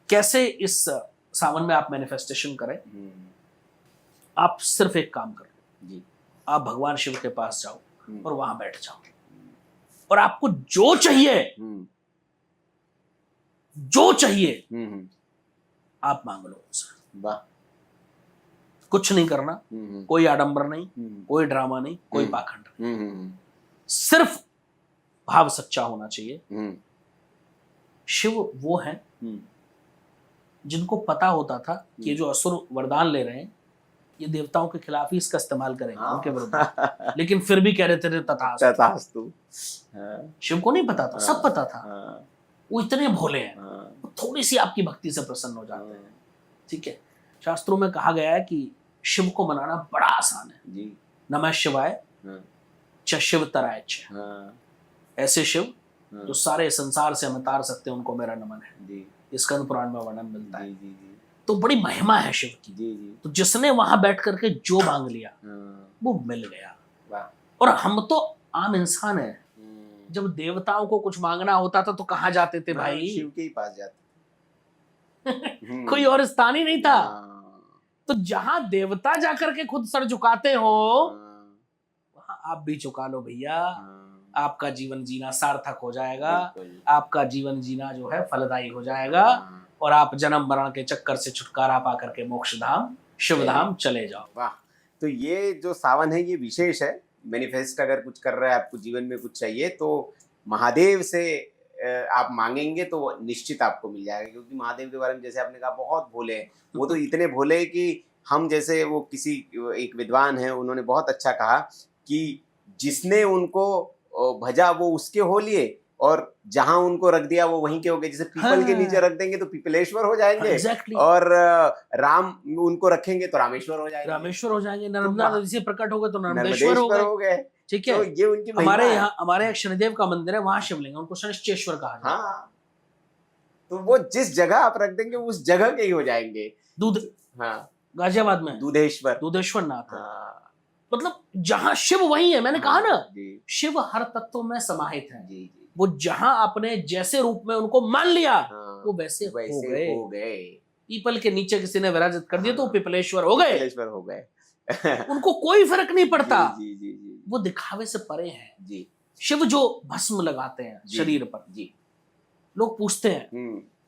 कैसे इस सावन में आप मैनिफेस्टेशन करें? आप सिर्फ एक काम करो जी। आप भगवान शिव के पास जाओ और वहां बैठ जाओ और आपको जो चाहिए आप मांग लो उनसे। वाह। कुछ नहीं करना, कोई आडंबर नहीं, कोई ड्रामा नहीं, कोई पाखंड नहीं, सिर्फ भाव सच्चा होना चाहिए। शिव वो है जिनको पता होता था कि जो असुर वरदान ले रहे हैं ये देवताओं के खिलाफ ही इसका इस्तेमाल करेंगे, उनके विरुद्ध, लेकिन फिर भी कह रहे थे तथास्तु। शिव को नहीं पता था, सब पता था। वो इतने भोले हैं, वो थोड़ी सी आपकी भक्ति से प्रसन्न हो जाते हैं। ठीक है, शास्त्रों में कहा गया है कि शिव को मनाना बड़ा आसान है जी। नमः शिवाय च शिव तराय च। ऐसे शिव जो सारे संसार से हमें तार सकते हैं, उनको मेरा नमन है जी। स्कंद पुराण में वर्णन मिलता है जी। तो बड़ी महिमा है शिव की जी। तो जिसने वहां बैठ करके जो मांग लिया वो मिल गया। और हम तो आम इंसान है, जब देवताओं को कुछ मांगना होता था तो कहाँ जाते थे भाई? शिव के ही पास जाते। कोई और स्थान ही नहीं था। तो जहां देवता जाकर के खुद सर झुकाते हो वहां आप भी झुका लो भैया, आपका जीवन जीना सार्थक हो जाएगा, आपका जीवन जीना जो है फलदायी हो जाएगा और आप जन्म मरण के चक्कर से छुटकारा पा करके मोक्ष धाम शिव धाम चले जाओ। वाह। तो ये जो सावन है ये विशेष है। मैनिफेस्ट अगर कुछ कर रहे हैं, आपको जीवन में कुछ चाहिए तो महादेव से आप मांगेंगे तो निश्चित आपको मिल जाएगा, क्योंकि महादेव के बारे में जैसे आपने कहा बहुत भोले हैं। वो तो इतने भोले हैं कि हम जैसे, वो किसी एक विद्वान है उन्होंने बहुत अच्छा कहा कि जिसने उनको भजा वो उसके हो लिए और जहां उनको रख दिया वो वहीं के हो गए। जैसे पीपल के नीचे रख देंगे तो पीपलेश्वर हो जाएंगे। exactly. और राम उनको रखेंगे तो रामेश्वर हो जाएंगे। नर्मदा नदी से प्रकट हो गए तो नर्मदेश्वर हो गए। ठीक है, तो ये उनकी हमारे यहाँ शनिदेव का मंदिर है, वहां शिवलिंग है, उनको शनिश्चेश्वर कहा जाता है। हाँ, तो वो जिस जगह आप रख देंगे उस जगह के ही हो जाएंगे। गाजियाबाद में दूधेश्वर नाथ। मतलब जहां शिव वही है। मैंने कहा ना, शिव हर तत्व में समाहित है। वो जहां आपने जैसे रूप में उनको मान लिया वो वैसे हो गए। पीपल के नीचे किसी ने विराजित कर दिया तो पीपलेश्वर हो गए। उनको कोई फर्क नहीं पड़ता। वो दिखावे से परे हैं जी। शिव जो भस्म लगाते हैं शरीर पर जी, लोग पूछते हैं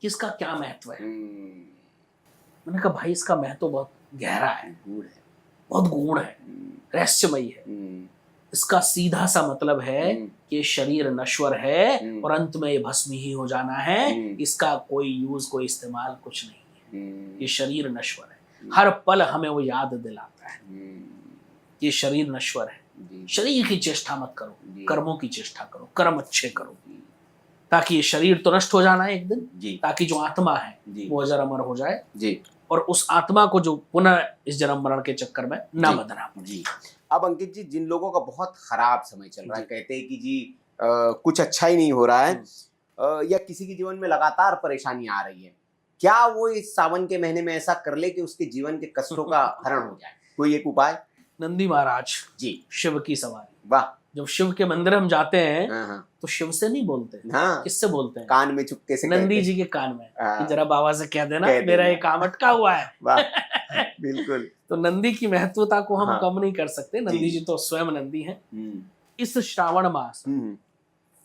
कि इसका क्या महत्व है। मैंने कहा भाई इसका महत्व बहुत गहरा है, बहुत गूढ़ है, रहस्यमयी है। इसका सीधा सा मतलब है कि शरीर नश्वर है और अंत में ये भस्म ही हो जाना है। इसका कोई यूज, कोई इस्तेमाल कुछ नहीं है। ये शरीर नश्वर है। हर पल हमें वो याद दिलाता है ये शरीर नश्वर है। शरीर की चेष्टा मत करो, कर्मों की चेष्टा करो, कर्म अच्छे करो, ताकि ये शरीर तो नष्ट हो जाना है एक दिन, ताकि जो आत्मा है वो अजर अमर हो जाए जी। और उस आत्मा को जो पुनः इस जन्म मरण के चक्कर में ना बदना जी। अब अंकित जी, जिन लोगों का बहुत खराब समय चल रहा है, कहते हैं कि जी कुछ अच्छा ही नहीं हो रहा है, या किसी के जीवन में लगातार परेशानी आ रही है, क्या वो इस सावन के महीने में ऐसा कर ले कि उसके जीवन के कष्टों का हरण हो जाए? कोई एक उपाय? नंदी महाराज जी, शिव की सवारी। वाह। जब शिव के मंदिर हम जाते हैं तो शिव से नहीं बोलते, किससे बोलते हैं? कान में चुपके से, नंदी जी के कान में कि जरा बाबा से कह देना मेरा ये काम अटका हुआ है। बिल्कुल। तो नंदी की महत्वता को हम कम नहीं कर सकते। नंदी जी तो स्वयं नंदी हैं। इस श्रावण मास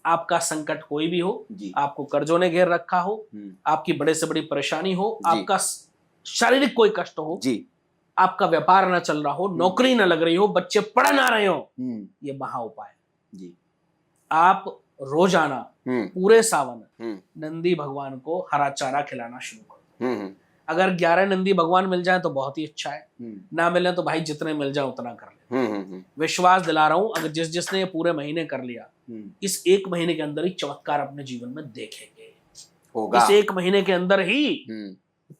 आपका संकट कोई भी हो, आपको कर्जों ने घेर रखा हो, आपकी बड़े से बड़ी परेशानी हो, आपका शारीरिक कोई कष्ट हो, आपका व्यापार न चल रहा हो, नौकरी न लग रही हो, बच्चे पढ़ ना रहे हो, ये महा उपाय जी। आप रोजाना पूरे सावन नंदी भगवान को हरा चारा खिलाना शुरू करो। अगर 11 नंदी भगवान मिल जाए तो बहुत ही अच्छा है, ना मिले तो भाई जितने मिल जाए उतना कर ले। विश्वास दिला रहा हूं, अगर जिसने ये पूरे महीने कर लिया, इस एक महीने के अंदर ही चमत्कार अपने जीवन में देखेंगे। होगा। इस एक महीने के अंदर ही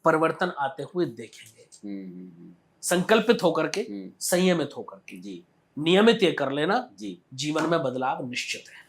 परिवर्तन आते हुए देखेंगे। संकल्पित होकर के, संयमित होकर के जी, नियमित ये कर लेना जी, जीवन में बदलाव निश्चित है।